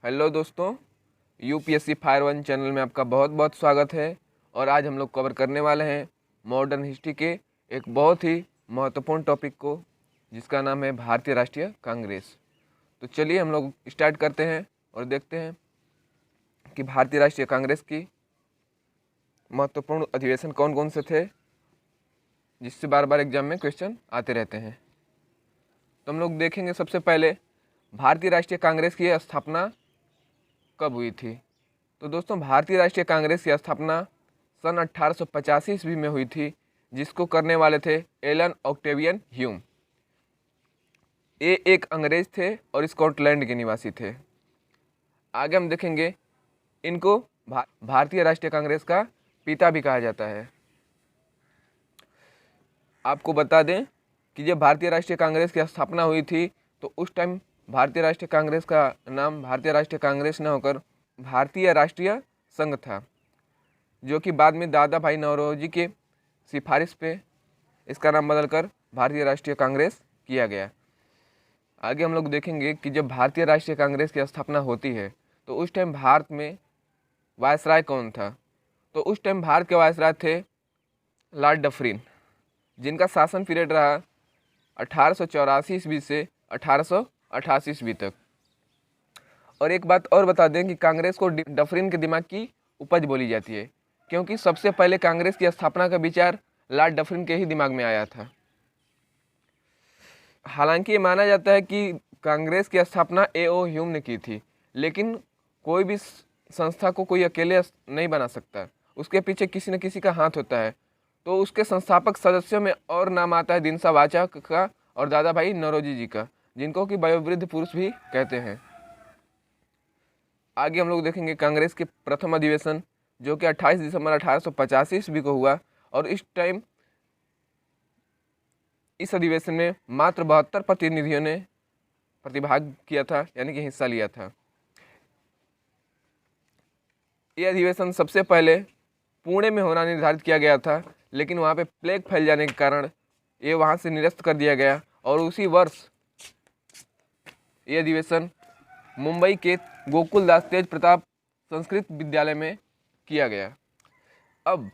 Hello दोस्तों, UPSC fire one channel में आपका बहुत बहुत स्वागत है। और आज हम लोग कवर करने वाले हैं मॉडर्न हिस्ट्री के एक बहुत ही महत्वपूर्ण टॉपिक को, जिसका नाम है भारतीय राष्ट्रीय कांग्रेस। तो चलिए हम लोग स्टार्ट करते हैं और देखते हैं कि भारतीय राष्ट्रीय कांग्रेस की महत्वपूर्ण अधिवेशन कौन कौन से थे, जिससे बार बार एग्जाम में क्वेश्चन आते रहते हैं। तो हम लोग देखेंगे सबसे पहले भारतीय राष्ट्रीय कांग्रेस की स्थापना कब हुई थी। तो दोस्तों, भारतीय राष्ट्रीय कांग्रेस की स्थापना सन 1885 ईस्वी में हुई थी, जिसको करने वाले थे एलन ऑक्टेवियन ह्यूम। ये एक अंग्रेज थे और स्कॉटलैंड के निवासी थे। आगे हम देखेंगे इनको भारतीय राष्ट्रीय कांग्रेस का पिता भी कहा जाता है। आपको बता दें कि जब भारतीय राष्ट्रीय कांग्रेस की स्थापना हुई थी तो उस टाइम भारतीय राष्ट्रीय कांग्रेस का नाम भारतीय राष्ट्रीय कांग्रेस न होकर भारतीय राष्ट्रीय संघ था, जो कि बाद में दादा भाई नौरोजी के सिफारिश पे इसका नाम बदलकर भारतीय राष्ट्रीय कांग्रेस किया गया। आगे हम लोग देखेंगे कि जब भारतीय राष्ट्रीय कांग्रेस की स्थापना होती है तो उस टाइम भारत में वायसराय कौन था। तो उस टाइम भारत के वायसराय थे लॉर्ड डफरिन, जिनका शासन पीरियड रहा 1884 ईस्वी से 1888 ईस्वी तक। और एक बात और बता दें कि कांग्रेस को डफरिन के दिमाग की उपज बोली जाती है, क्योंकि सबसे पहले कांग्रेस की स्थापना का विचार लॉर्ड डफरिन के ही दिमाग में आया था। हालांकि ये माना जाता है कि कांग्रेस की स्थापना A.O. ह्यूम ने की थी, लेकिन कोई भी संस्था को कोई अकेले नहीं बना सकता, उसके पीछे किसी न किसी का हाथ होता है। तो उसके संस्थापक सदस्यों में और नाम आता है दिनसा वाचा का और दादा भाई नौरोजी जी का, जिनको कि वयोवृद्ध पुरुष भी कहते हैं। आगे हम लोग देखेंगे कांग्रेस के प्रथम अधिवेशन, जो कि 28 दिसंबर 1885 ईस्वी को हुआ। और इस टाइम इस अधिवेशन में मात्र 72 प्रतिनिधियों ने प्रतिभाग किया था, यानी कि हिस्सा लिया था। यह अधिवेशन सबसे पहले पुणे में होना निर्धारित किया गया था, लेकिन वहाँ पे प्लेग फैल जाने के कारण ये वहाँ से निरस्त कर दिया गया। और उसी वर्ष ये अधिवेशन मुंबई के गोकुलदास तेज प्रताप संस्कृत विद्यालय में किया गया। अब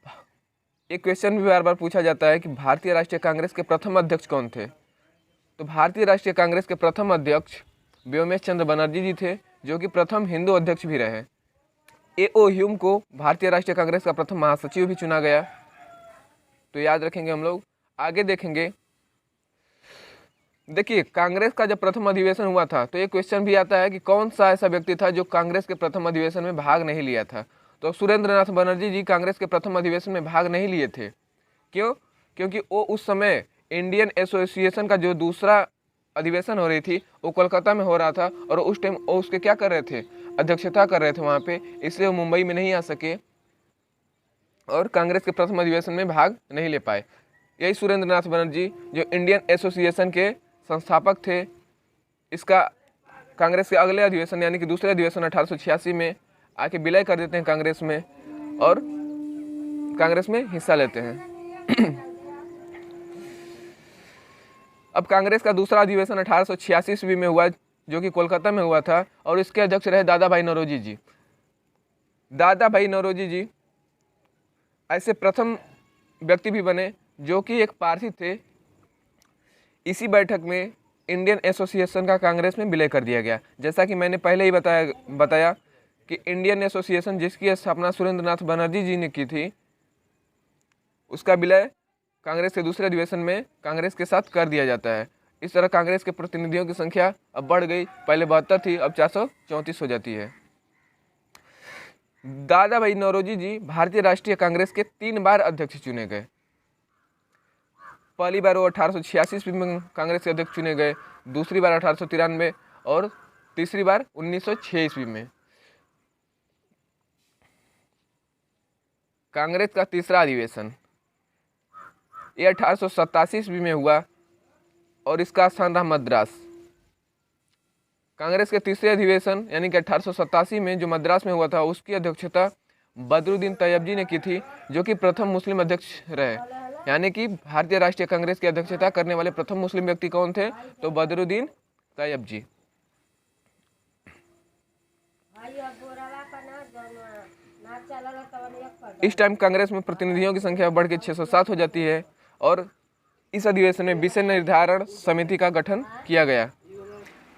एक क्वेश्चन भी बार बार पूछा जाता है कि भारतीय राष्ट्रीय कांग्रेस के प्रथम अध्यक्ष कौन थे। तो भारतीय राष्ट्रीय कांग्रेस के प्रथम अध्यक्ष व्योमेश चंद्र बनर्जी जी थे, जो कि प्रथम हिंदू अध्यक्ष भी रहे। A.O. ह्यूम को भारतीय राष्ट्रीय कांग्रेस का प्रथम महासचिव भी चुना गया। तो याद रखेंगे हम लोग। आगे देखेंगे, देखिए कांग्रेस का जब प्रथम अधिवेशन हुआ था तो ये क्वेश्चन भी आता है कि कौन सा ऐसा व्यक्ति था जो कांग्रेस के प्रथम अधिवेशन में भाग नहीं लिया था। तो सुरेंद्र नाथ बनर्जी जी कांग्रेस के प्रथम अधिवेशन में भाग नहीं लिए थे। क्यों? क्योंकि वो उस समय इंडियन एसोसिएशन का जो दूसरा अधिवेशन हो रही थी वो कोलकाता में हो रहा था, और उस टाइम वो उसके क्या कर रहे थे, अध्यक्षता कर रहे थे वहाँ पे, इसलिए वो मुंबई में नहीं आ सके और कांग्रेस के प्रथम अधिवेशन में भाग नहीं ले पाए। यही सुरेंद्र नाथ बनर्जी, जो इंडियन एसोसिएशन के संस्थापक थे, इसका कांग्रेस के अगले अधिवेशन यानी कि दूसरे अधिवेशन 1886 में आके विलय कर देते हैं कांग्रेस में, और कांग्रेस में हिस्सा लेते हैं। अब कांग्रेस का दूसरा अधिवेशन 1886 ईस्वी में हुआ, जो कि कोलकाता में हुआ था, और इसके अध्यक्ष रहे दादा भाई नौरोजी जी। दादा भाई नौरोजी जी ऐसे प्रथम व्यक्ति भी बने जो कि एक पारसी थे। इसी बैठक में इंडियन एसोसिएशन का कांग्रेस में विलय कर दिया गया। जैसा कि मैंने पहले ही बताया कि इंडियन एसोसिएशन जिसकी स्थापना सुरेंद्र नाथ बनर्जी जी ने की थी, उसका विलय कांग्रेस के दूसरे अधिवेशन में कांग्रेस के साथ कर दिया जाता है। इस तरह कांग्रेस के प्रतिनिधियों की संख्या अब बढ़ गई, पहले 72 थी, अब 434 हो जाती है। दादा भाई नौरोजी जी भारतीय राष्ट्रीय कांग्रेस के 3 बार अध्यक्ष चुने गए। पहली बार वो 1886 ईस्वी में कांग्रेस के अध्यक्ष चुने गए, दूसरी बार 1893 और तीसरी बार 1906 ईस्वी में। कांग्रेस का तीसरा अधिवेशन ये 1887 ईस्वी में हुआ और इसका स्थान रहा मद्रास। कांग्रेस के तीसरे अधिवेशन यानी कि 1887 में जो मद्रास में हुआ था, उसकी अध्यक्षता बदरुद्दीन तैयब जी ने की थी, जो कि प्रथम मुस्लिम अध्यक्ष रहे। यानी कि भारतीय राष्ट्रीय कांग्रेस की अध्यक्षता करने वाले प्रथम मुस्लिम व्यक्ति कौन थे, तो बदरुद्दीन तैयब जी। इस टाइम कांग्रेस में प्रतिनिधियों की संख्या बढ़ के 607 हो जाती है और इस अधिवेशन में विषय निर्धारण समिति का गठन किया गया।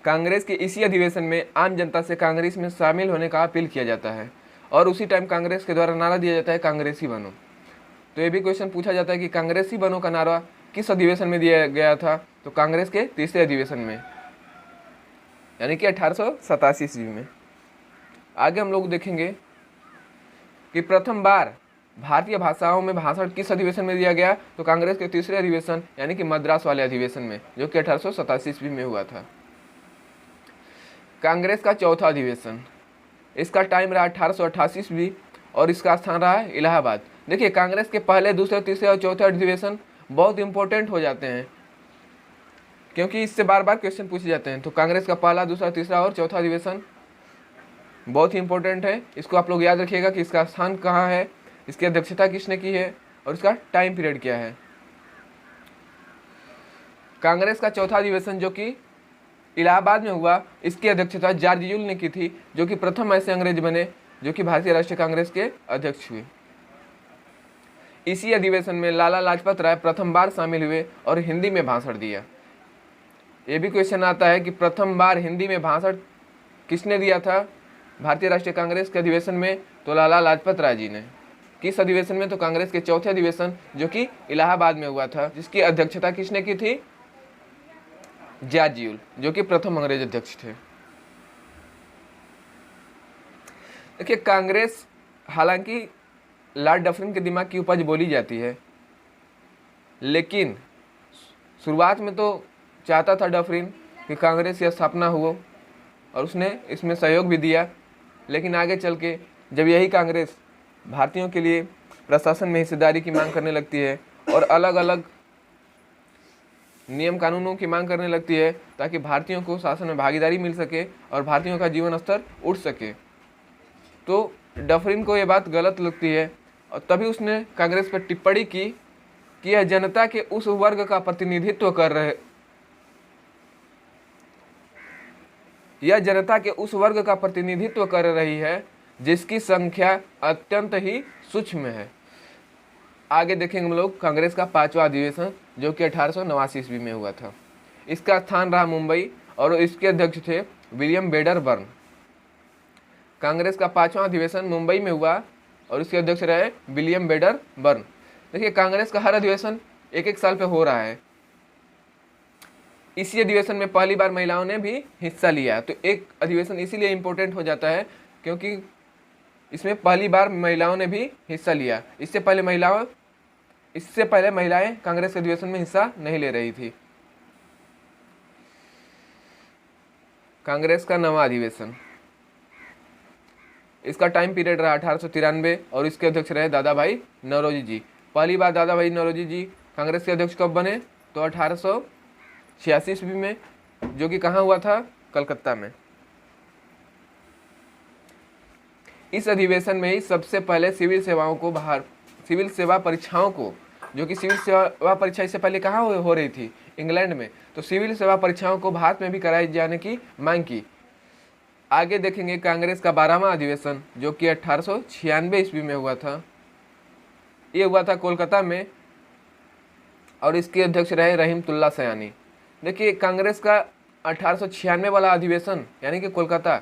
कांग्रेस के इसी अधिवेशन में आम जनता से कांग्रेस में शामिल होने का अपील किया जाता है और उसी टाइम कांग्रेस के द्वारा नारा दिया जाता है कांग्रेसी बनो। तो ये भी क्वेश्चन पूछा जाता है कि कांग्रेसी बनो का नारा किस अधिवेशन में दिया गया था, तो कांग्रेस के तीसरे अधिवेशन में, यानी कि 1887 ईस्वी में। आगे हम लोग देखेंगे कि प्रथम बार भारतीय भाषाओं में भाषण किस अधिवेशन में दिया गया, तो कांग्रेस के तीसरे अधिवेशन यानी कि मद्रास वाले अधिवेशन में, जो कि 1887 ईस्वी में हुआ था। कांग्रेस का चौथा अधिवेशन, इसका टाइम रहा 1888 ईस्वी और इसका स्थान रहा इलाहाबाद। देखिए कांग्रेस के पहले, दूसरे, तीसरे और चौथे अधिवेशन बहुत इंपॉर्टेंट हो जाते हैं क्योंकि इससे बार बार क्वेश्चन पूछे जाते हैं। तो कांग्रेस का पहला, दूसरा, तीसरा और चौथा अधिवेशन बहुत ही इंपॉर्टेंट है। इसको आप लोग याद रखिएगा कि इसका स्थान कहाँ है, इसकी अध्यक्षता किसने की है और इसका टाइम पीरियड क्या है। कांग्रेस का चौथा अधिवेशन जो कि इलाहाबाद में हुआ, इसकी अध्यक्षता जॉर्ज यूल ने की थी, जो कि प्रथम ऐसे अंग्रेज बने जो कि भारतीय राष्ट्रीय कांग्रेस के अध्यक्ष हुए। इसी अधिवेशन में लाला लाजपत राय प्रथम बार शामिल हुए और हिंदी में भाषण दिया। ये भी क्वेश्चन आता है कि प्रथम बार हिंदी में भाषण किसने दिया था भारतीय राष्ट्रीय कांग्रेस के अधिवेशन में, तो लाला लाजपत राय जी ने। किस अधिवेशन में, तो कांग्रेस के चौथे अधिवेशन जो कि इलाहाबाद में हुआ था, जिसकी अध्यक्षता किसने की थी, जॉर्ज यूल, जो कि प्रथम अंग्रेज अध्यक्ष थे। देखिए कांग्रेस, हालांकि लॉर्ड डफरिन के दिमाग की उपज बोली जाती है, लेकिन शुरुआत में तो चाहता था डफरिन कि कांग्रेस की स्थापना हो और उसने इसमें सहयोग भी दिया, लेकिन आगे चल के जब यही कांग्रेस भारतीयों के लिए प्रशासन में हिस्सेदारी की मांग करने लगती है और अलग अलग नियम कानूनों की मांग करने लगती है ताकि भारतीयों को शासन में भागीदारी मिल सके और भारतीयों का जीवन स्तर उठ सके, तो डफरिन को ये बात गलत लगती है और तभी उसने कांग्रेस पर टिप्पणी की कि यह जनता के उस वर्ग का प्रतिनिधित्व कर रहे, यह जनता के उस वर्ग का प्रतिनिधित्व कर रही है जिसकी संख्या अत्यंत ही सूक्ष्म है। आगे देखेंगे हम लोग कांग्रेस का पांचवा अधिवेशन जो कि 1889 ईस्वी में हुआ था। इसका स्थान रहा मुंबई और इसके अध्यक्ष थे विलियम बेडर बर्न। कांग्रेस का पांचवा अधिवेशन मुंबई में हुआ और इसके अध्यक्ष रहे विलियम बेडर बर्न। देखिए कांग्रेस का हर अधिवेशन एक एक साल पे हो रहा है। इसी अधिवेशन में पहली बार महिलाओं ने भी हिस्सा लिया, तो एक अधिवेशन इसीलिए इम्पोर्टेंट हो जाता है क्योंकि इसमें पहली बार महिलाओं ने भी हिस्सा लिया। इससे पहले महिलाएं कांग्रेस के अधिवेशन में हिस्सा नहीं ले रही थी। कांग्रेस का नवा अधिवेशन, इसका टाइम पीरियड रहा 1893 और इसके अध्यक्ष रहे दादा भाई नौरोजी जी। पहली बार दादा भाई नौरोजी जी कांग्रेस के अध्यक्ष कब बने, तो 1886 ईस्वी में, जो कि कहाँ हुआ था, कलकत्ता में। इस अधिवेशन में ही सबसे पहले सिविल सेवा परीक्षाओं को, जो कि सिविल सेवा परीक्षा इससे पहले कहाँ हो रही थी, इंग्लैंड में, तो सिविल सेवा परीक्षाओं को भारत में भी कराए जाने की मांग की। आगे देखेंगे कांग्रेस का 12वां अधिवेशन जो कि 1896 ईस्वी में हुआ था। ये हुआ था कोलकाता में और इसके अध्यक्ष रहे रहीमतुल्लाह सयानी। देखिए कांग्रेस का 1896 वाला अधिवेशन यानी कि कोलकाता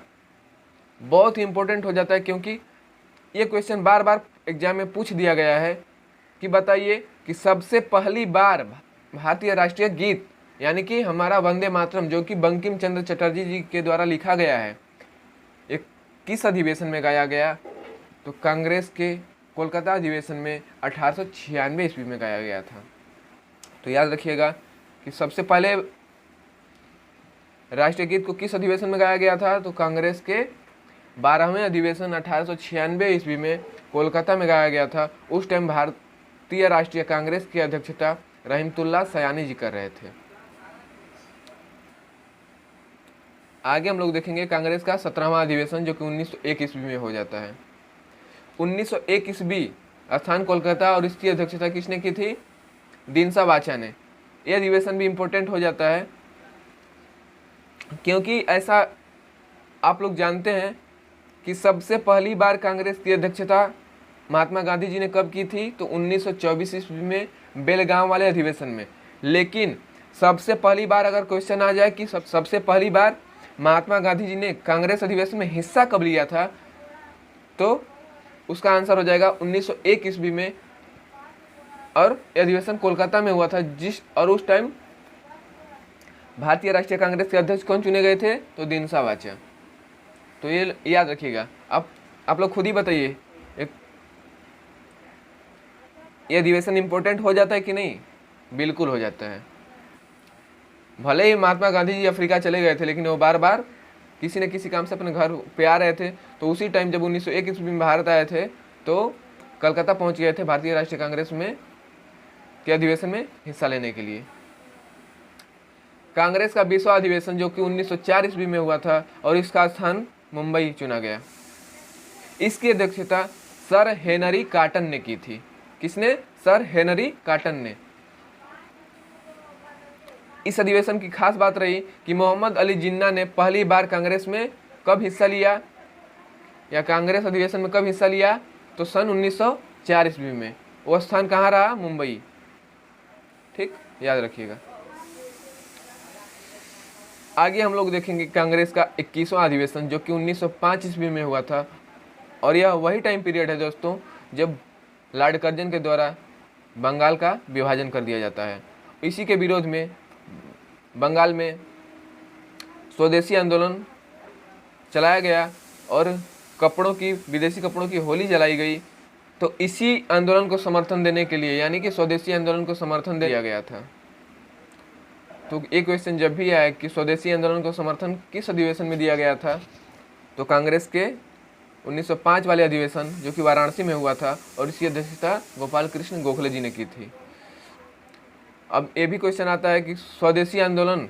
बहुत ही इंपॉर्टेंट हो जाता है क्योंकि ये क्वेश्चन बार बार एग्जाम में पूछ दिया गया है कि बताइए कि सबसे पहली बार भारतीय राष्ट्रीय गीत यानी कि हमारा वंदे मातरम जो कि बंकिम चंद्र चटर्जी जी के द्वारा लिखा गया है, एक किस अधिवेशन में गाया गया, तो कांग्रेस के कोलकाता अधिवेशन में 1896 ईस्वी में गाया गया था। तो याद रखिएगा कि सबसे पहले राष्ट्रीय गीत को किस अधिवेशन में गाया गया था, तो कांग्रेस के 12वें अधिवेशन 1896 ईस्वी में कोलकाता में गाया गया था। उस टाइम भारतीय राष्ट्रीय कांग्रेस की अध्यक्षता रहीमतुल्लाह सयानी जी कर रहे थे। आगे हम लोग देखेंगे कांग्रेस का 17वां अधिवेशन जो कि 1901 ईस्वी में हो जाता है। 1901 ईस्वी स्थान कोलकाता और इसकी अध्यक्षता किसने की थी, दीनसा बाचा ने। यह अधिवेशन भी इम्पोर्टेंट हो जाता है क्योंकि ऐसा आप लोग जानते हैं कि सबसे पहली बार कांग्रेस की अध्यक्षता महात्मा गांधी जी ने कब की थी, तो 1924 ईस्वी में बेलगांव वाले अधिवेशन में। लेकिन सबसे पहली बार अगर क्वेश्चन आ जाए कि सबसे पहली बार महात्मा गांधी जी ने कांग्रेस अधिवेशन में हिस्सा कब लिया था, तो उसका आंसर हो जाएगा 1901 ईस्वी में, और अधिवेशन कोलकाता में हुआ था। और उस टाइम भारतीय राष्ट्रीय कांग्रेस के अध्यक्ष कौन चुने गए थे, तो दीनसा वाचा। तो ये याद रखिएगा। अब आप लोग खुद ही बताइए, ये अधिवेशन इंपॉर्टेंट हो जाता है कि नहीं? बिल्कुल हो जाता है। भले ही महात्मा गांधी जी अफ्रीका चले गए थे, लेकिन वो बार बार किसी न किसी काम से अपने घर पे आ रहे थे। तो उसी टाइम जब 1901 ईस्वी में भारत आए थे, तो कलकत्ता पहुंच गए थे भारतीय राष्ट्रीय कांग्रेस में के अधिवेशन में हिस्सा लेने के लिए। कांग्रेस का 20वां अधिवेशन जो कि 1904 ईस्वी में हुआ था, और इसका स्थान मुंबई चुना गया। इसकी अध्यक्षता सर हेनरी कॉटन ने की थी। किसने? सर हेनरी कॉटन ने। इस अधिवेशन की खास बात रही कि मोहम्मद अली जिन्ना ने पहली बार कांग्रेस में कब हिस्सा लिया, या कांग्रेस अधिवेशन में कब हिस्सा लिया, तो सन 1904 ईस्वी में। वो स्थान कहाँ रहा? मुंबई। ठीक, याद रखिएगा। आगे हम लोग देखेंगे कांग्रेस का 21वां अधिवेशन जो कि 1905 ईस्वी में हुआ था, और यह वही टाइम पीरियड है दोस्तों जब लॉर्ड कर्जन के द्वारा बंगाल का विभाजन कर दिया जाता है। इसी के विरोध में बंगाल में स्वदेशी आंदोलन चलाया गया और विदेशी कपड़ों की होली जलाई गई। तो इसी आंदोलन को समर्थन देने के लिए, यानी कि स्वदेशी आंदोलन को समर्थन दिया गया था। तो एक क्वेश्चन जब भी आया कि स्वदेशी आंदोलन को समर्थन किस अधिवेशन में दिया गया था, तो कांग्रेस के 1905 वाले अधिवेशन जो कि वाराणसी में हुआ था, और इसकी अध्यक्षता गोपाल कृष्ण गोखले जी ने की थी। अब ये भी क्वेश्चन आता है कि स्वदेशी आंदोलन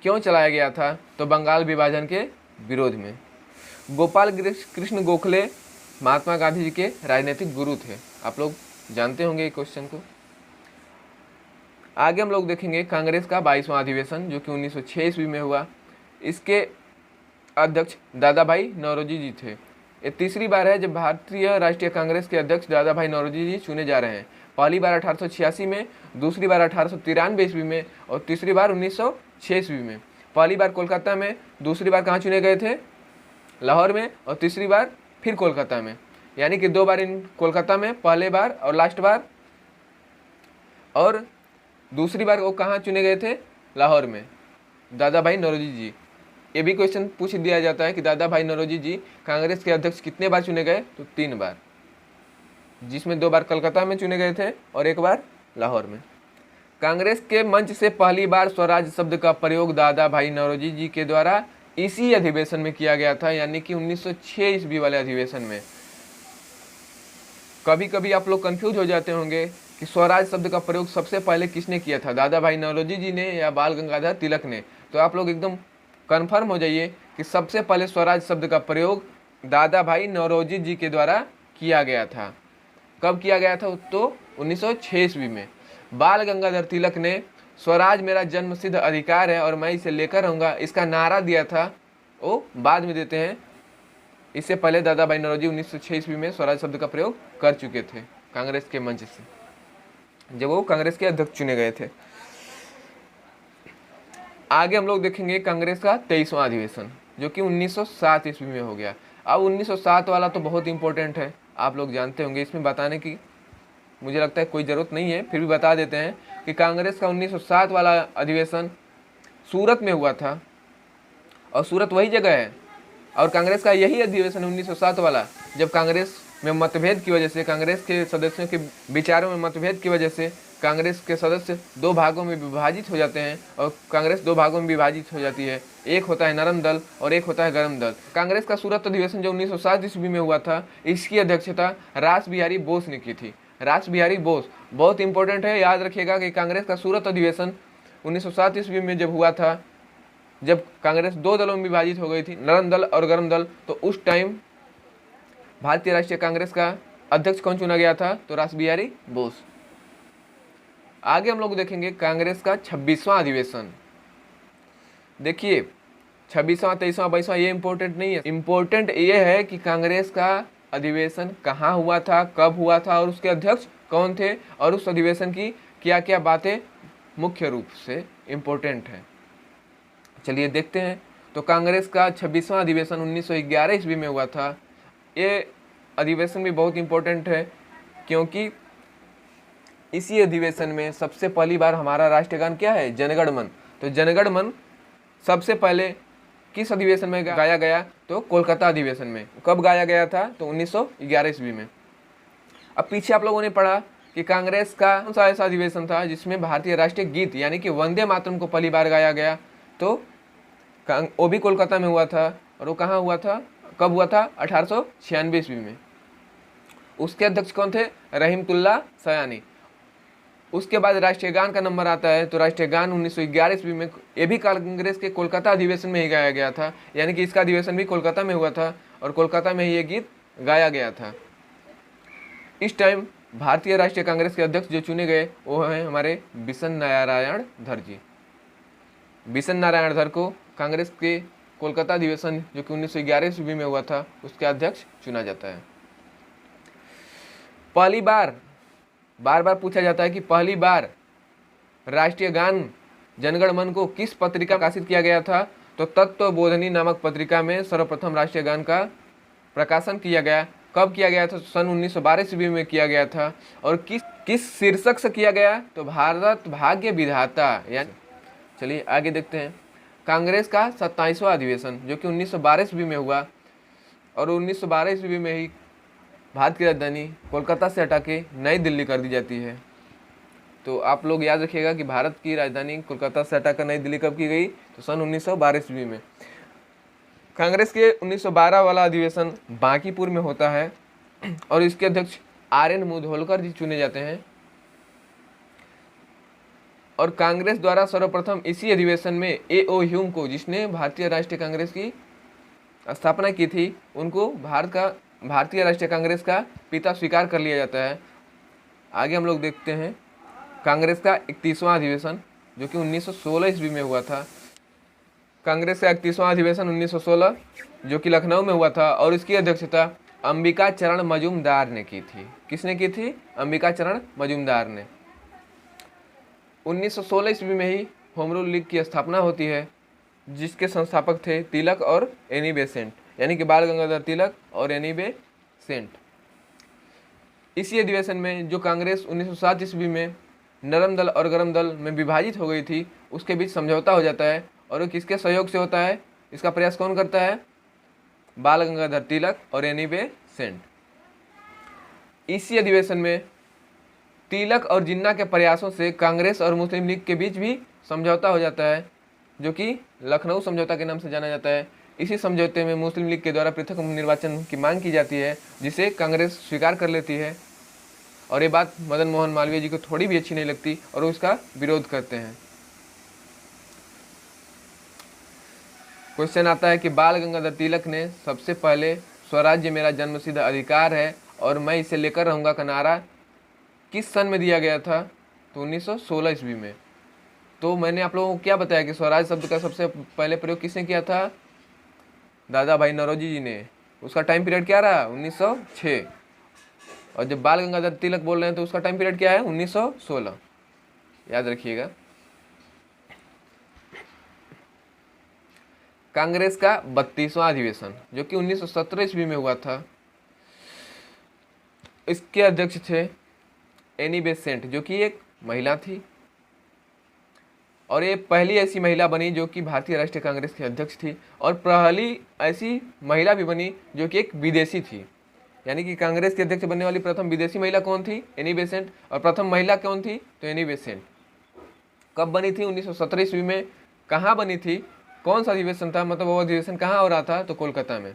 क्यों चलाया गया था, तो बंगाल विभाजन के विरोध में। गोपाल कृष्ण गोखले महात्मा गांधी जी के राजनीतिक गुरु थे। आप लोग जानते होंगे क्वेश्चन को। आगे हम लोग देखेंगे कांग्रेस का 22वां अधिवेशन जो कि 1906 ईस्वी में हुआ। इसके अध्यक्ष दादा भाई नौरोजी जी थे। ये तीसरी बार है जब भारतीय राष्ट्रीय कांग्रेस के अध्यक्ष दादा भाई नौरोजी जी चुने जा रहे हैं। पहली बार 1886 में, दूसरी बार 1893 ईस्वी में, और तीसरी बार 1906 ईस्वी में। पहली बार कोलकाता में, दूसरी बार कहाँ चुने गए थे? लाहौर में, और तीसरी बार फिर कोलकाता में। यानी कि 2 बार इन कोलकाता में, पहले बार और लास्ट बार, और दूसरी बार वो कहाँ चुने गए थे? लाहौर में, दादा भाई नौरोजी जी। ये भी क्वेश्चन पूछ दिया जाता है कि दादा भाई नौरोजी जी कांग्रेस के अध्यक्ष कितने बार चुने गए, तो 3 बार, जिसमें 2 बार कलकत्ता में चुने गए थे और 1 बार लाहौर में। कांग्रेस के मंच से पहली बार स्वराज शब्द का प्रयोग दादा भाई नौरोजी जी के द्वारा इसी अधिवेशन में किया गया था, यानी कि 1906 ईस्वी वाले अधिवेशन में। कभी कभी आप लोग कंफ्यूज हो जाते होंगे कि स्वराज शब्द का प्रयोग सबसे पहले किसने किया था, दादा भाई नौरोजी जी ने या बाल गंगाधर तिलक ने। तो आप लोग एकदम कन्फर्म हो जाइए कि सबसे पहले स्वराज शब्द का प्रयोग दादा भाई नौरोजी जी के द्वारा किया गया था। कब किया गया था? तो 1906 ईस्वी में। बाल गंगाधर तिलक ने स्वराज मेरा जन्मसिद्ध अधिकार है और मैं इसे लेकर रहूँगा, इसका नारा दिया था। वो बाद में देते हैं। इससे पहले दादा भाई नौरोजी 1906 ईस्वी में स्वराज शब्द का प्रयोग कर चुके थे कांग्रेस के मंच से, जब वो कांग्रेस के अध्यक्ष चुने गए थे। आगे हम लोग देखेंगे कांग्रेस का 23वां अधिवेशन जो कि 1907 ईस्वी में हो गया। अब 1907 वाला तो बहुत इंपॉर्टेंट है, आप लोग जानते होंगे। इसमें बताने की मुझे लगता है कोई ज़रूरत नहीं है, फिर भी बता देते हैं कि कांग्रेस का 1907 वाला अधिवेशन सूरत में हुआ था, और सूरत वही जगह है। और कांग्रेस का यही अधिवेशन 1907 वाला जब कांग्रेस में मतभेद की वजह से, कांग्रेस के सदस्यों के विचारों में मतभेद की वजह से कांग्रेस के सदस्य 2 भागों में विभाजित हो जाते हैं, और कांग्रेस 2 भागों में विभाजित हो जाती है। एक होता है नरम दल और एक होता है गरम दल। कांग्रेस का सूरत अधिवेशन जो 1907 ईस्वी में हुआ था, इसकी अध्यक्षता रास बिहारी बोस ने की थी। रास बिहारी बोस बहुत इंपॉर्टेंट है, याद रखिएगा कि कांग्रेस का सूरत अधिवेशन 1907 ईस्वी में जब हुआ था, जब कांग्रेस 2 दलों में विभाजित हो गई थी, नरम दल और गरम दल, तो उस टाइम भारतीय राष्ट्रीय कांग्रेस का अध्यक्ष कौन चुना गया था? तो रास बिहारी बोस। आगे हम लोग देखेंगे कांग्रेस का 26वां अधिवेशन। देखिए 26वां 23वां 22वां ये इम्पोर्टेंट नहीं है। इम्पोर्टेंट ये है कि कांग्रेस का अधिवेशन कहाँ हुआ था, कब हुआ था और उसके अध्यक्ष कौन थे और उस अधिवेशन की क्या क्या बातें मुख्य रूप से इम्पोर्टेंट है। चलिए देखते हैं। तो कांग्रेस का 26वां अधिवेशन 1911 ईस्वी में हुआ था। ये अधिवेशन भी बहुत इम्पोर्टेंट है क्योंकि इसी अधिवेशन में सबसे पहली बार हमारा राष्ट्रगान क्या है, जनगण मन। तो जनगण मन सबसे पहले किस अधिवेशन में गाया गया, तो कोलकाता अधिवेशन में। कब गाया गया था, तो 1911 ईस्वी में। अब पीछे आप लोगों ने पढ़ा कि कांग्रेस का कौन सा ऐसा अधिवेशन था जिसमें भारतीय राष्ट्रीय गीत यानी कि वंदे मातरम को पहली बार गाया गया, तो वो भी कोलकाता में हुआ था। और वो कहाँ हुआ था, कब हुआ था, 1896 ईस्वी में। उसके अध्यक्ष कौन थे, रहीमतुल्लाह सयानी। उसके बाद राष्ट्रीय गान का नंबर आता है, तो राष्ट्रीय गान 1911 ईस्वी में ये भी कांग्रेस के कोलकाता अधिवेशन में ही गाया गया था, यानी कि इसका अधिवेशन भी कोलकाता में हुआ था और कोलकाता में ही ये गीत गाया गया था। इस टाइम भारतीय राष्ट्रीय कांग्रेस के अध्यक्ष जो चुने गए वो हैं हमारे बिशन नारायण धर जी। बिशन नारायण धर को कांग्रेस के कोलकाता अधिवेशन जो कि 1911 ईस्वी में हुआ था उसके अध्यक्ष चुना जाता है। पहली बार बार पूछा जाता है कि पहली बार राष्ट्रीय गान जनगण मन को किस पत्रिका प्रकाशित किया गया था, तो तत्वबोधिनी नामक पत्रिका में सर्वप्रथम राष्ट्रीय गान का प्रकाशन किया गया। कब किया गया था, सन 1912 ईस्वी में किया गया था। और किस शीर्षक से किया गया, तो भारत भाग्य विधाता। यानी चलिए आगे देखते हैं। कांग्रेस का 27वां अधिवेशन जो कि 1912 ईस्वी में हुआ और 1912 ईस्वी में ही भारत की राजधानी कोलकाता से हटा के नई दिल्ली कर दी जाती है। तो आप लोग याद रखिएगा कि भारत की राजधानी कोलकाता से हटाकर नई दिल्ली कब की गई, तो सन 1912 ईस्वी में। कांग्रेस के 1912 वाला अधिवेशन बांकीपुर में होता है और इसके अध्यक्ष RN मुधोलकर जी चुने जाते हैं। और कांग्रेस द्वारा सर्वप्रथम इसी अधिवेशन में A.O. ह्यूम को, जिसने भारतीय राष्ट्रीय कांग्रेस की स्थापना की थी, उनको भारतीय राष्ट्रीय कांग्रेस का पिता स्वीकार कर लिया जाता है। आगे हम लोग देखते हैं कांग्रेस का 31वां अधिवेशन जो कि 1916 ईस्वी में हुआ था। कांग्रेस का 31वां अधिवेशन 1916 जो कि लखनऊ में हुआ था और इसकी अध्यक्षता अंबिका चरण मजूमदार ने की थी। किसने की थी, अंबिका चरण मजूमदार ने। 1916 ईस्वी में ही होम रूल लीग की स्थापना होती है जिसके संस्थापक थे तिलक और एनी बेसेंट, यानी कि बाल गंगाधर तिलक और एनी बेसेंट। इसी अधिवेशन में जो कांग्रेस 1907 ईस्वी में नरम दल और गरम दल में विभाजित हो गई थी उसके बीच समझौता हो जाता है। और वो किसके सहयोग से होता है, इसका प्रयास कौन करता है, बाल गंगाधर तिलक और एनी बेसेंट। इसी अधिवेशन में तिलक और जिन्ना के प्रयासों से कांग्रेस और मुस्लिम लीग के बीच भी समझौता हो जाता है जो कि लखनऊ समझौता के नाम से जाना जाता है। इसी समझौते में मुस्लिम लीग के द्वारा पृथक निर्वाचन की मांग की जाती है जिसे कांग्रेस स्वीकार कर लेती है। और ये बात मदन मोहन मालवीय जी को थोड़ी भी अच्छी नहीं लगती और वो इसका विरोध करते हैं। क्वेश्चन आता है कि बाल गंगाधर तिलक ने सबसे पहले स्वराज्य मेरा जन्मसिद्ध अधिकार है और मैं इसे लेकर रहूँगा का नारा किस सन में दिया गया था, तो 1916 ईस्वी में। तो मैंने आप लोगों को क्या बताया कि स्वराज शब्द का सबसे पहले प्रयोग किसने किया था, दादा भाई नौरोजी जी ने। उसका टाइम पीरियड क्या रहा, 1906। और जब बाल गंगाधर तिलक बोल रहे हैं तो उसका टाइम पीरियड क्या है, 1916। याद रखिएगा। कांग्रेस का 32वां अधिवेशन जो कि 1917 ईस्वी में हुआ था, इसके अध्यक्ष थे एनी बेसेंट जो कि एक महिला थी और ये पहली ऐसी महिला बनी जो कि भारतीय राष्ट्रीय कांग्रेस की अध्यक्ष थी और पहली ऐसी महिला भी बनी जो कि एक विदेशी थी। यानी कि कांग्रेस के अध्यक्ष बनने वाली प्रथम विदेशी महिला कौन थी, एनी बेसेंट। और प्रथम महिला कौन थी, तो एनी बेसेंट। कब बनी थी, 1917 ईस्वी में। कहाँ बनी थी, कौन सा अधिवेशन था, मतलब वो अधिवेशन कहाँ हो रहा था, तो कोलकाता में।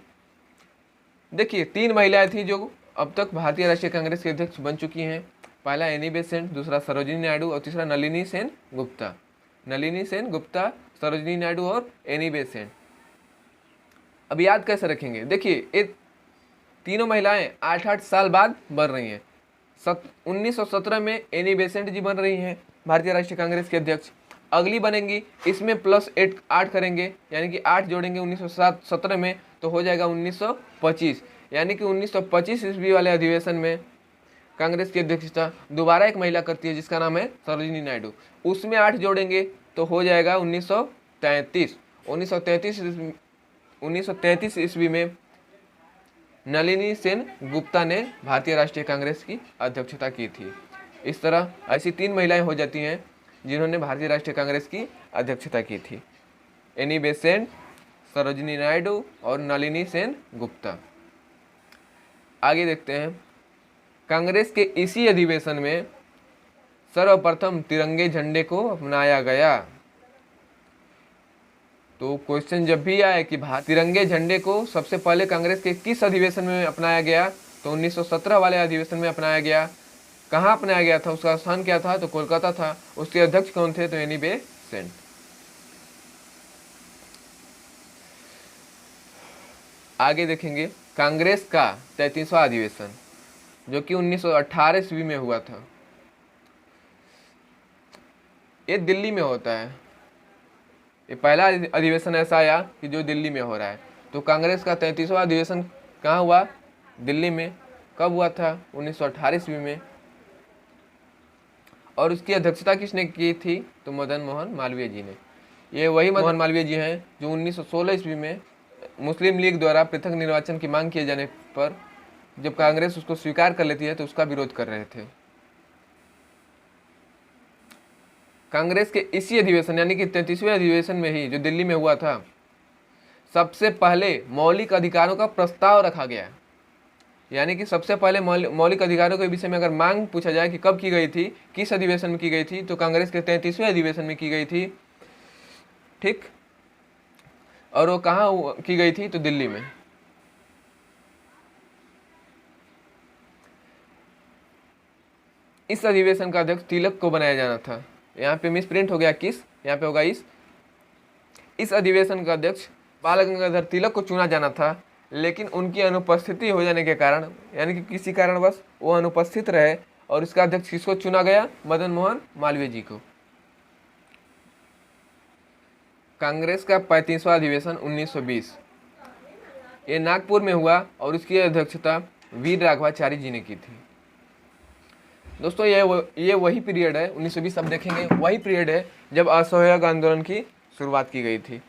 देखिए 3 महिलाएं थी जो अब तक भारतीय राष्ट्रीय कांग्रेस के अध्यक्ष बन चुकी हैं। पहला एनी बेसेंट, दूसरा सरोजिनी नायडू और तीसरा नलिनी सेन गुप्ता। नलिनी सेन गुप्ता, सरोजिनी नायडू और एनी बेसेंट। अब याद कैसे रखेंगे, देखिए ये तीनों महिलाएं 8-8 साल बाद बन रही हैं। 1917 में एनी बेसेंट जी बन रही हैं भारतीय राष्ट्रीय कांग्रेस के अध्यक्ष। अगली बनेंगी, इसमें +8 करेंगे, यानी कि 8 जोड़ेंगे 1917 में, तो हो जाएगा 1925। यानी कि 1925 ईस्वी वाले अधिवेशन में कांग्रेस की अध्यक्षता दोबारा एक महिला करती है जिसका नाम है सरोजिनी नायडू। उसमें 8 जोड़ेंगे तो हो जाएगा 1933। 1933 ईस्वी में नलिनी सेन गुप्ता ने भारतीय राष्ट्रीय कांग्रेस की अध्यक्षता की थी। इस तरह ऐसी 3 महिलाएं हो जाती हैं जिन्होंने भारतीय राष्ट्रीय कांग्रेस की अध्यक्षता की थी, एनी बेसेंट, सरोजिनी नायडू और नलिनी सेन गुप्ता। आगे देखते हैं, कांग्रेस के इसी अधिवेशन में सर्वप्रथम तिरंगे झंडे को अपनाया गया। तो क्वेश्चन जब भी आए कि तिरंगे झंडे को सबसे पहले कांग्रेस के किस अधिवेशन में अपनाया गया, तो 1917 वाले अधिवेशन में अपनाया गया। कहाँ अपनाया गया था, उसका स्थान क्या था, तो कोलकाता था। उसके अध्यक्ष कौन थे, तो एनी बेसेंट। आगे देखेंगे, कांग्रेस का 33वां अधिवेशन जो कि 1918 ईस्वी में हुआ था, ये दिल्ली में होता है। ये पहला अधिवेशन ऐसा आया कि जो दिल्ली में हो रहा है। तो कांग्रेस का 33वां अधिवेशन कहाँ हुआ, दिल्ली में। कब हुआ था, 1918 ईस्वी में। और उसकी अध्यक्षता किसने की थी, तो मदन मोहन मालवीय जी ने। ये वही मदन मोहन मालवीय जी हैं जो 1916 ईस्वी में मुस्लिम लीग द्वारा पृथक निर्वाचन की मांग किए जाने पर जब कांग्रेस उसको स्वीकार कर लेती है तो उसका विरोध कर रहे थे। कांग्रेस के इसी अधिवेशन यानी कि 33वें अधिवेशन में ही जो दिल्ली में हुआ था, सबसे पहले मौलिक अधिकारों का प्रस्ताव रखा गया। यानी कि सबसे पहले मौलिक अधिकारों के विषय में अगर मांग पूछा जाए कि कब की गई थी, किस अधिवेशन में की गई थी, तो कांग्रेस के 33वें अधिवेशन में की गई थी। ठीक, और वो कहाँ की गई थी, तो दिल्ली में। इस अधिवेशन का अध्यक्ष तिलक को बनाया जाना था। यहाँ पे मिस प्रिंट हो गया, किस, यहाँ पे होगा इस अधिवेशन का अध्यक्ष बाल गंगाधर तिलक को चुना जाना था, लेकिन उनकी अनुपस्थिति हो जाने के कारण, यानी कि किसी कारणवश वो अनुपस्थित रहे, और इसका अध्यक्ष किसको चुना गया, मदन मोहन मालवीय जी को। कांग्रेस का 35वां अधिवेशन 1920 ये नागपुर में हुआ और इसकी अध्यक्षता वीर राघवाचारी जी ने की थी। दोस्तों ये वही पीरियड है, 1920 अब देखेंगे, वही पीरियड है जब असहयोग आंदोलन की शुरुआत की गई थी।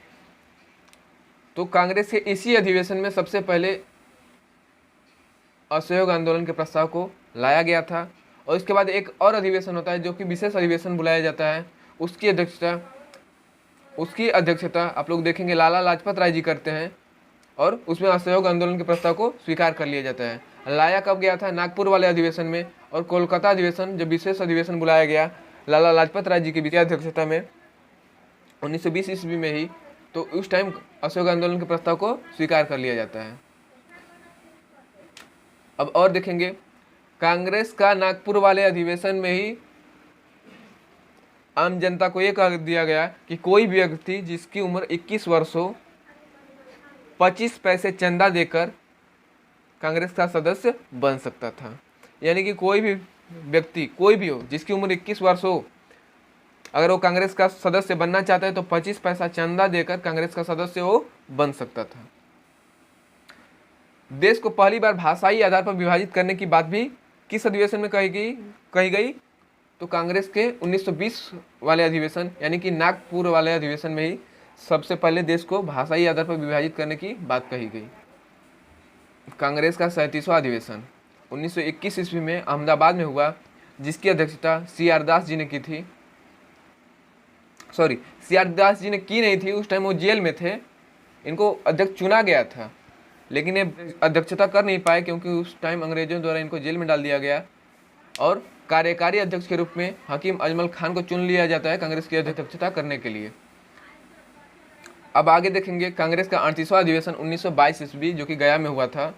तो कांग्रेस के इसी अधिवेशन में सबसे पहले असहयोग आंदोलन के प्रस्ताव को लाया गया था, और इसके बाद एक और अधिवेशन होता है जो कि विशेष अधिवेशन बुलाया जाता है। उसकी अध्यक्षता आप लोग देखेंगे लाला लाजपत राय जी करते हैं, और उसमें असहयोग आंदोलन के प्रस्ताव को स्वीकार कर लिया जाता है। लाया कब गया था, नागपुर वाले अधिवेशन में, और कोलकाता अधिवेशन जब विशेष अधिवेशन बुलाया गया लाला लाजपत राय जी की अध्यक्षता में 1920 ईस्वी में ही, तो उस टाइम असहयोग आंदोलन के प्रस्ताव को स्वीकार कर लिया जाता है। अब और देखेंगे, कांग्रेस का नागपुर वाले अधिवेशन में ही आम जनता को यह कह दिया गया कि कोई भी व्यक्ति जिसकी उम्र 21 वर्ष हो 25 पैसे चंदा देकर कांग्रेस का सदस्य बन सकता था। यानी कि कोई भी व्यक्ति, कोई भी हो जिसकी उम्र 21 वर्ष हो, अगर वो कांग्रेस का सदस्य बनना चाहता है तो 25 पैसा चंदा देकर कांग्रेस का सदस्य वो बन सकता था। देश को पहली बार भाषाई आधार पर विभाजित करने की बात भी किस अधिवेशन में कही गई, तो कांग्रेस के 1920 वाले अधिवेशन यानी कि नागपुर वाले अधिवेशन में ही सबसे पहले देश को भाषाई आधार पर विभाजित करने की बात कही गई। कांग्रेस का 37वां अधिवेशन 1921 ईस्वी में अहमदाबाद में हुआ, जिसकी अध्यक्षता CR दास जी ने की थी। CR दास जी ने की नहीं थी, उस टाइम वो जेल में थे। इनको अध्यक्ष चुना गया था, लेकिन ये अध्यक्षता कर नहीं पाए क्योंकि उस टाइम अंग्रेजों द्वारा इनको जेल में डाल दिया गया, और कार्यकारी अध्यक्ष के रूप में हकीम अजमल खान को चुन लिया जाता है कांग्रेस की अध्यक्षता करने के लिए। अब आगे देखेंगे, कांग्रेस का 38वां अधिवेशन 1922 ईस्वी जो कि गया में हुआ था।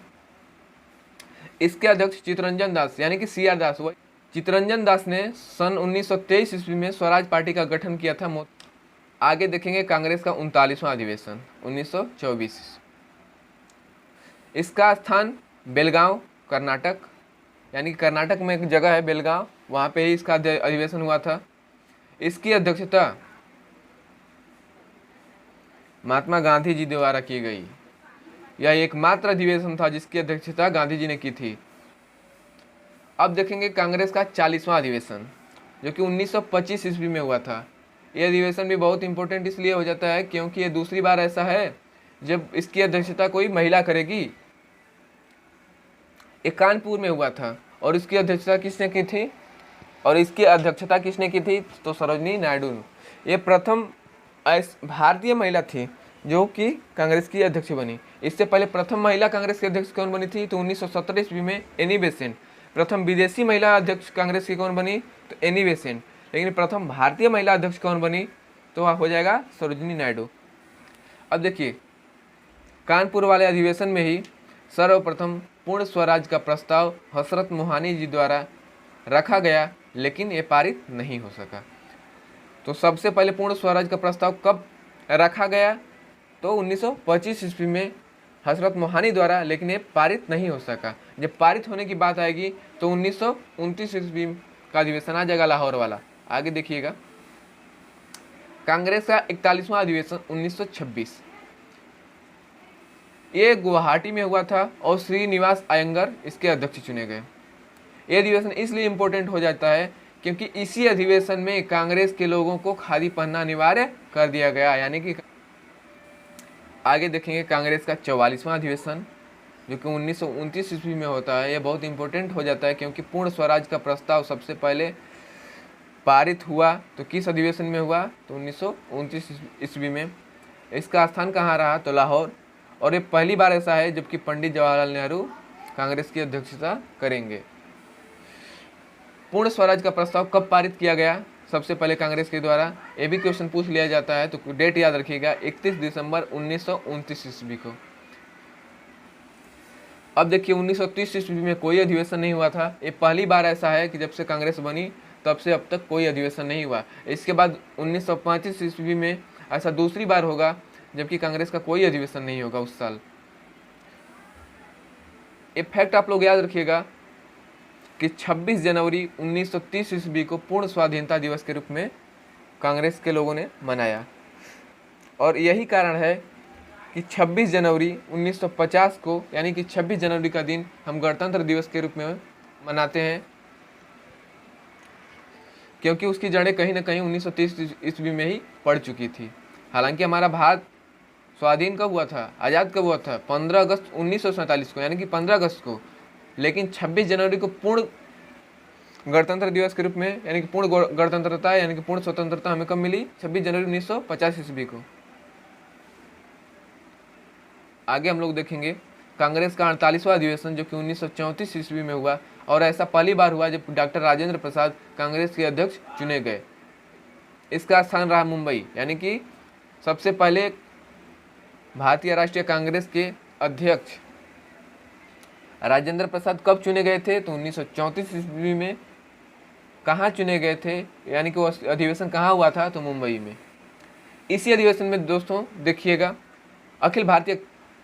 इसके अध्यक्ष चित्तरंजन दास यानी कि CR दास। चित्तरंजन दास ने सन 1923 ईस्वी में स्वराज पार्टी का गठन किया था। आगे देखेंगे कांग्रेस का 39वां अधिवेशन 1924। इसका स्थान बेलगांव कर्नाटक, यानी कि कर्नाटक में एक जगह है बेलगांव, वहाँ पे ही इसका अधिवेशन हुआ था। इसकी अध्यक्षता महात्मा गांधी जी द्वारा की गई। यह एकमात्र अधिवेशन था जिसकी अध्यक्षता गांधी जी ने की थी। अब देखेंगे कांग्रेस का 40वां अधिवेशन, जो कि 1925 ईस्वी में हुआ था। यह अधिवेशन भी बहुत इंपॉर्टेंट इसलिए हो जाता है क्योंकि ये दूसरी बार ऐसा है जब इसकी अध्यक्षता कोई महिला करेगी। ये कानपुर में हुआ था और इसकी अध्यक्षता किसने की थी? तो सरोजिनी नायडू। ये प्रथम भारतीय महिला थी जो कि कांग्रेस की अध्यक्ष बनी। इससे पहले प्रथम महिला कांग्रेस की अध्यक्ष कौन बनी थी? तो 1917 ईस्वी में एनी बेसेंट। प्रथम विदेशी महिला अध्यक्ष कांग्रेस की कौन बनी? तो एनी बेसेंट। लेकिन प्रथम भारतीय महिला अध्यक्ष कौन बनी? तो वह हो जाएगा सरोजिनी नायडू। अब देखिए, कानपुर वाले अधिवेशन में ही सर्वप्रथम पूर्ण स्वराज का प्रस्ताव हजरत मोहानी जी द्वारा रखा गया, लेकिन ये पारित नहीं हो सका। तो सबसे पहले पूर्ण स्वराज का प्रस्ताव कब रखा गया? तो 1925 ईस्वी में हजरत मोहानी द्वारा, लेकिन ये पारित नहीं हो सका। जब पारित होने की बात आएगी तो 1929 ईस्वी का अधिवेशन आ जाएगा, लाहौर वाला। आगे देखिएगा, कांग्रेस का 41वां अधिवेशन 1926, ये गुवाहाटी में हुआ था और श्रीनिवास अयंगर इसके अध्यक्ष चुने गए। ये अधिवेशन इसलिए इम्पोर्टेंट हो जाता है क्योंकि इसी अधिवेशन में कांग्रेस के लोगों को खादी पहनना अनिवार्य कर दिया गया, यानी कि आगे देखेंगे कांग्रेस का 44वां अधिवेशन, जो कि 1929 ईस्वी में होता है। यह बहुत इंपॉर्टेंट हो जाता है क्योंकि पूर्ण स्वराज का प्रस्ताव सबसे पहले पारित हुआ तो किस अधिवेशन में हुआ? तो 1929 ईस्वी में। इसका स्थान कहाँ रहा? तो लाहौर। और ये पहली बार ऐसा है जबकि पंडित जवाहरलाल नेहरू कांग्रेस की अध्यक्षता करेंगे। पूर्ण स्वराज का प्रस्ताव कब पारित किया गया? सबसे पहले कांग्रेस के द्वारा। ये भी क्वेश्चन पूछ लिया जाता है, तो डेट याद रखिएगा, 31 दिसंबर 1929 ईस्वी को। अब देखिए, 1930 ईस्वी में कोई अधिवेशन नहीं हुआ था। ये पहली बार ऐसा है कि जब से कांग्रेस बनी तब से अब तक कोई अधिवेशन नहीं हुआ। इसके बाद 1935 ईस्वी में ऐसा दूसरी बार होगा जबकि कांग्रेस का कोई अधिवेशन नहीं होगा उस साल। ये फैक्ट आप लोग याद रखिएगा कि 26 जनवरी 1930 ईस्वी को पूर्ण स्वाधीनता दिवस के रूप में कांग्रेस के लोगों ने मनाया। और यही कारण है कि 26 जनवरी 1950 को, यानी कि 26 जनवरी का दिन हम गणतंत्र दिवस के रूप में मनाते हैं, क्योंकि उसकी जड़ें कहीं ना कहीं 1930 ईस्वी में ही पड़ चुकी थी। हालांकि हमारा भारत स्वाधीन कब हुआ था, आज़ाद कब हुआ था? 15 अगस्त 1947 को, यानी कि 15 अगस्त को। लेकिन 26 जनवरी को पूर्ण गणतंत्र दिवस के रूप में, यानी कि पूर्ण गणतंत्रता, यानी कि पूर्ण स्वतंत्रता हमें कब मिली? 26 जनवरी 1950 ईस्वी को। आगे हम लोग देखेंगे कांग्रेस का 48वां अधिवेशन, जो कि 1934 ईस्वी में हुआ। और ऐसा पहली बार हुआ जब डॉक्टर राजेंद्र प्रसाद कांग्रेस के अध्यक्ष चुने गए। इसका स्थान रहा मुंबई, यानी कि सबसे पहले भारतीय राष्ट्रीय कांग्रेस के अध्यक्ष राजेंद्र प्रसाद कब चुने गए थे? तो 1934 ईस्वी में। कहाँ चुने गए थे, यानी कि वो अधिवेशन कहाँ हुआ था? तो मुंबई में। इसी अधिवेशन में दोस्तों देखिएगा, अखिल भारतीय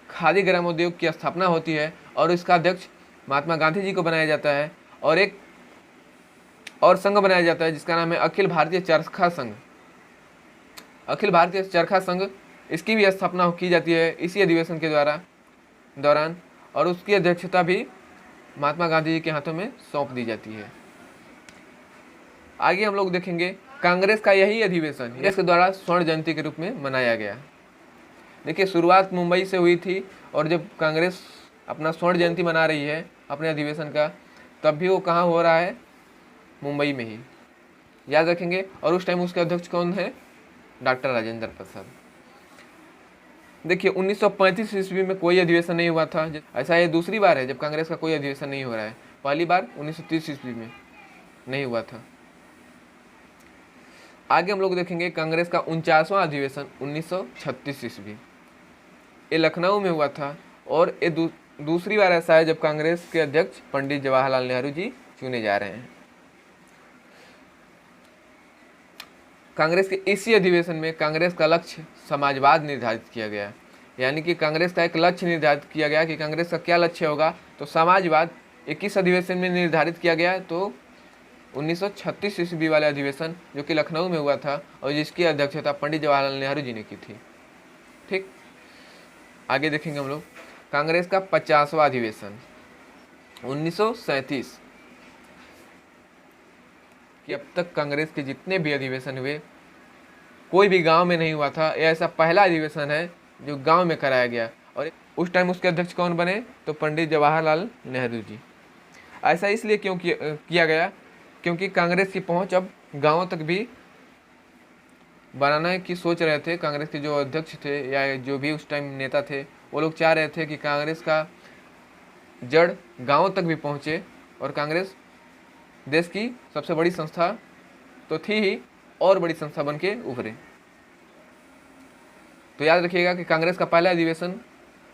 खादी ग्रामोद्योग की स्थापना होती है और इसका अध्यक्ष महात्मा गांधी जी को बनाया जाता है। और एक और संघ बनाया जाता है जिसका नाम है अखिल भारतीय चरखा संघ। अखिल भारतीय चरखा संघ, इसकी भी स्थापना की जाती है इसी अधिवेशन के दौरान, और उसकी अध्यक्षता भी महात्मा गांधी जी के हाथों में सौंप दी जाती है। आगे हम लोग देखेंगे कांग्रेस का यही अधिवेशन इसके द्वारा स्वर्ण जयंती के रूप में मनाया गया। देखिए, शुरुआत मुंबई से हुई थी और जब कांग्रेस अपना स्वर्ण जयंती मना रही है अपने अधिवेशन का, तब भी वो कहाँ हो रहा है? मुंबई में ही, याद रखेंगे। और उस टाइम उसके अध्यक्ष कौन है? डॉक्टर राजेंद्र प्रसाद। देखिए, 1935 ईस्वी में कोई अधिवेशन नहीं हुआ था। ऐसा ये दूसरी बार है जब कांग्रेस का कोई अधिवेशन नहीं हो रहा है। पहली बार 1930 ईस्वी में नहीं हुआ था। आगे हम लोग देखेंगे कांग्रेस का 49वां अधिवेशन 1936 ईस्वी, ये लखनऊ में हुआ था। और ये दूसरी बार ऐसा है जब कांग्रेस के अध्यक्ष पंडित जवाहरलाल नेहरू जी चुने जा रहे हैं। कांग्रेस के इसी अधिवेशन में कांग्रेस का लक्ष्य समाजवाद निर्धारित किया गया, यानी कि कांग्रेस का एक लक्ष्य निर्धारित किया गया कि कांग्रेस का क्या लक्ष्य होगा? तो समाजवाद। 21 अधिवेशन में निर्धारित किया गया, तो 1936 ईस्वी वाले अधिवेशन जो कि लखनऊ में हुआ था और जिसकी अध्यक्षता पंडित जवाहरलाल नेहरू जी ने की थी। ठीक, आगे देखेंगे हम लोग कांग्रेस का 50वां अधिवेशन 1937 कि अब तक कांग्रेस के जितने भी अधिवेशन हुए कोई भी गांव में नहीं हुआ था। यह ऐसा पहला अधिवेशन है जो गांव में कराया गया, और उस टाइम उसके अध्यक्ष कौन बने, तो पंडित जवाहरलाल नेहरू जी। ऐसा इसलिए क्यों किया गया, क्योंकि कांग्रेस की पहुंच अब गांवों तक भी बनाने की सोच रहे थे। कांग्रेस के जो अध्यक्ष थे या जो भी उस टाइम नेता थे, वो लोग चाह रहे थे कि कांग्रेस का जड़ गांवों तक भी पहुंचे, और कांग्रेस देश की सबसे बड़ी संस्था तो थी ही, और बड़ी संस्था बन के उभरे। तो याद रखिएगा कि कांग्रेस का पहला अधिवेशन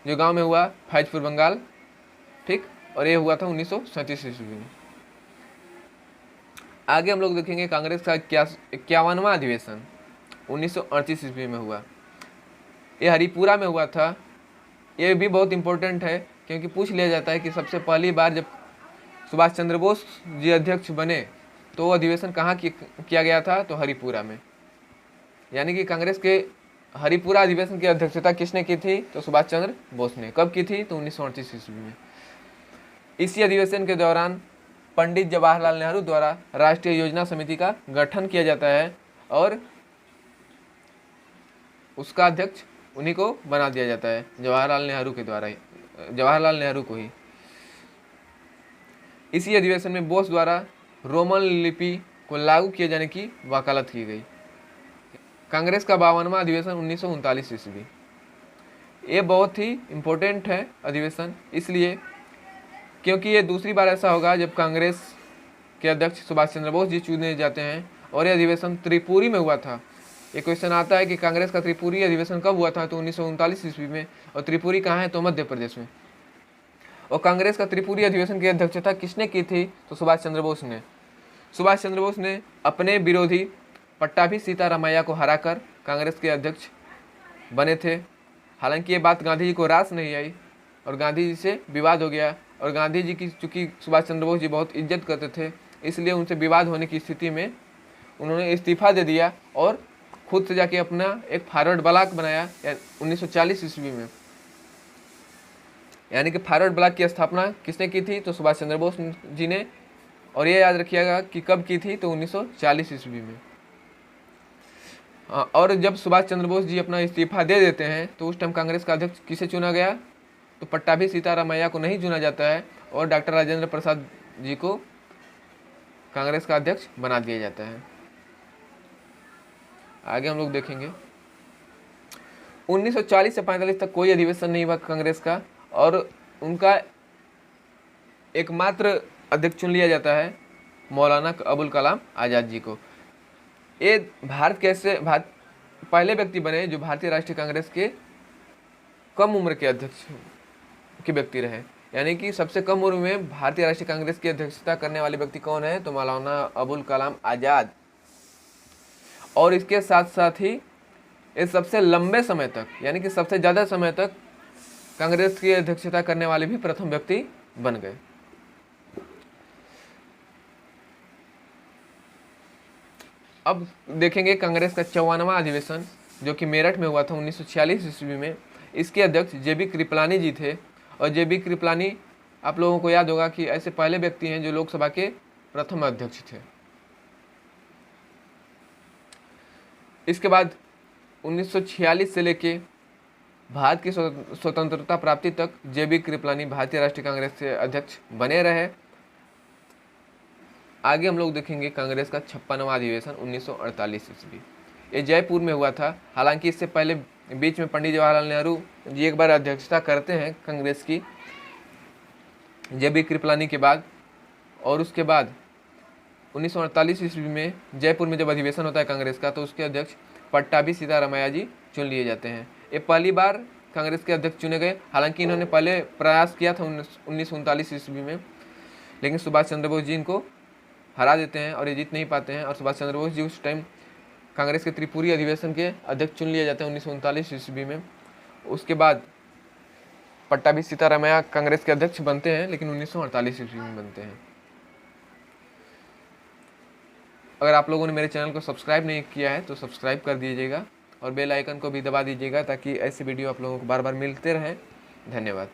जो गांव में हुआ फैजपुर बंगाल, ठीक, और ये हुआ था 1937 ईस्वी में। आगे हम लोग देखेंगे कांग्रेस का 51वां अधिवेशन 1938 ईस्वी में हुआ। ये हरिपुरा में हुआ था। ये भी बहुत इंपॉर्टेंट है क्योंकि पूछ लिया जाता है कि सबसे पहली बार जब सुभाष चंद्र बोस जी अध्यक्ष बने तो अधिवेशन कहाँ किया गया था, तो हरिपुरा में। यानी कि कांग्रेस के हरिपुरा अधिवेशन की अध्यक्षता किसने की थी, तो सुभाष चंद्र बोस ने। कब की थी, तो 1938 ईस्वी में। इसी अधिवेशन के दौरान पंडित जवाहरलाल नेहरू द्वारा राष्ट्रीय योजना समिति का गठन किया जाता है और उसका अध्यक्ष उन्हीं को बना दिया जाता है, जवाहरलाल नेहरू के द्वारा ही, जवाहरलाल नेहरू को ही। इसी अधिवेशन में बोस द्वारा रोमन लिपि को लागू किए जाने की वकालत की गई। कांग्रेस का 52वां अधिवेशन 1939 ईस्वी। ये बहुत ही इम्पोर्टेंट है अधिवेशन, इसलिए क्योंकि ये दूसरी बार ऐसा होगा जब कांग्रेस के अध्यक्ष सुभाष चंद्र बोस जी चुने जाते हैं, और यह अधिवेशन त्रिपुरी में हुआ था। ये क्वेश्चन आता है कि कांग्रेस का त्रिपुरी अधिवेशन कब हुआ था, तो 1939 ईस्वी में। और त्रिपुरी कहाँ है, तो मध्य प्रदेश में। और कांग्रेस का त्रिपुरी अधिवेशन की अध्यक्षता किसने की थी, तो सुभाष चंद्र बोस ने। सुभाष चंद्र बोस ने अपने विरोधी पट्टाभी सीतारामैया को हराकर कांग्रेस के अध्यक्ष बने थे। हालांकि ये बात गांधी जी को रास नहीं आई और गांधी जी से विवाद हो गया, और गांधी जी की चूँकि सुभाष चंद्र बोस जी बहुत इज्जत करते थे, इसलिए उनसे विवाद होने की स्थिति में उन्होंने इस्तीफा दे दिया और खुद से जाके अपना एक फॉरवर्ड ब्लॉक बनाया 1940 ईस्वी में। यानी कि फॉरवर्ड ब्लॉक की स्थापना किसने की थी, तो सुभाष चंद्र बोस जी ने। और ये याद रखिएगा कि कब की थी, तो 1940 ईस्वी में। और जब सुभाष चंद्र बोस जी अपना इस्तीफा दे देते हैं तो उस टाइम कांग्रेस का अध्यक्ष किसे चुना गया, तो पट्टाभी सीतारामैया को नहीं चुना जाता है, और डॉक्टर राजेंद्र प्रसाद जी को कांग्रेस का अध्यक्ष बना दिया जाता है। आगे हम लोग देखेंगे 1940 से 45 तक कोई अधिवेशन नहीं हुआ कांग्रेस का, और उनका एकमात्र अध्यक्ष चुन लिया जाता है मौलाना अबुल कलाम आज़ाद जी को। ये भारत पहले व्यक्ति बने जो भारतीय राष्ट्रीय कांग्रेस के कम उम्र के अध्यक्ष के व्यक्ति रहे। यानी कि सबसे कम उम्र में भारतीय राष्ट्रीय कांग्रेस की अध्यक्षता करने वाले व्यक्ति कौन है, तो मौलाना अबुल कलाम आज़ाद। और इसके साथ साथ ही ये सबसे लंबे समय तक, यानी कि सबसे ज़्यादा समय तक कांग्रेस की अध्यक्षता करने वाले भी प्रथम व्यक्ति बन गए। अब देखेंगे कांग्रेस का 54वां अधिवेशन जो कि मेरठ में हुआ था 1946 ईस्वी में। इसके अध्यक्ष जेबी कृपलानी जी थे, और जेबी कृपलानी आप लोगों को याद होगा कि ऐसे पहले व्यक्ति हैं जो लोकसभा के प्रथम अध्यक्ष थे। इसके बाद 1946 से लेके भारत की स्वतंत्रता प्राप्ति तक जेबी कृपलानी भारतीय राष्ट्रीय कांग्रेस के अध्यक्ष बने रहे। आगे हम लोग देखेंगे कांग्रेस का 56वां अधिवेशन 1948 ईस्वी। ये जयपुर में हुआ था। हालांकि इससे पहले बीच में पंडित जवाहरलाल नेहरू जी एक बार अध्यक्षता करते हैं कांग्रेस की जेबी कृपलानी के बाद, और उसके बाद 1948 ईस्वी में जयपुर में जब अधिवेशन होता है कांग्रेस का, तो उसके अध्यक्ष पट्टाभी सीतारामैया जी चुन लिए जाते हैं। ये पहली बार कांग्रेस के अध्यक्ष चुने गए। हालांकि इन्होंने पहले प्रयास किया था 1939 ईस्वी में, लेकिन सुभाष चंद्र बोस जी इनको हरा देते हैं और ये जीत नहीं पाते हैं, और सुभाष चंद्र बोस जी उस टाइम कांग्रेस के त्रिपुरी अधिवेशन के अध्यक्ष चुन लिए जाते हैं 1939 ईस्वी में। उसके बाद पट्टाभी सीतारामैया कांग्रेस के अध्यक्ष बनते हैं, लेकिन 1948 ईस्वी में बनते हैं। अगर आप लोगों ने मेरे चैनल को सब्सक्राइब नहीं किया है तो सब्सक्राइब कर दीजिएगा और बेल आइकन को भी दबा दीजिएगा ताकि ऐसे वीडियो आप लोगों को बार बार मिलते रहें। धन्यवाद।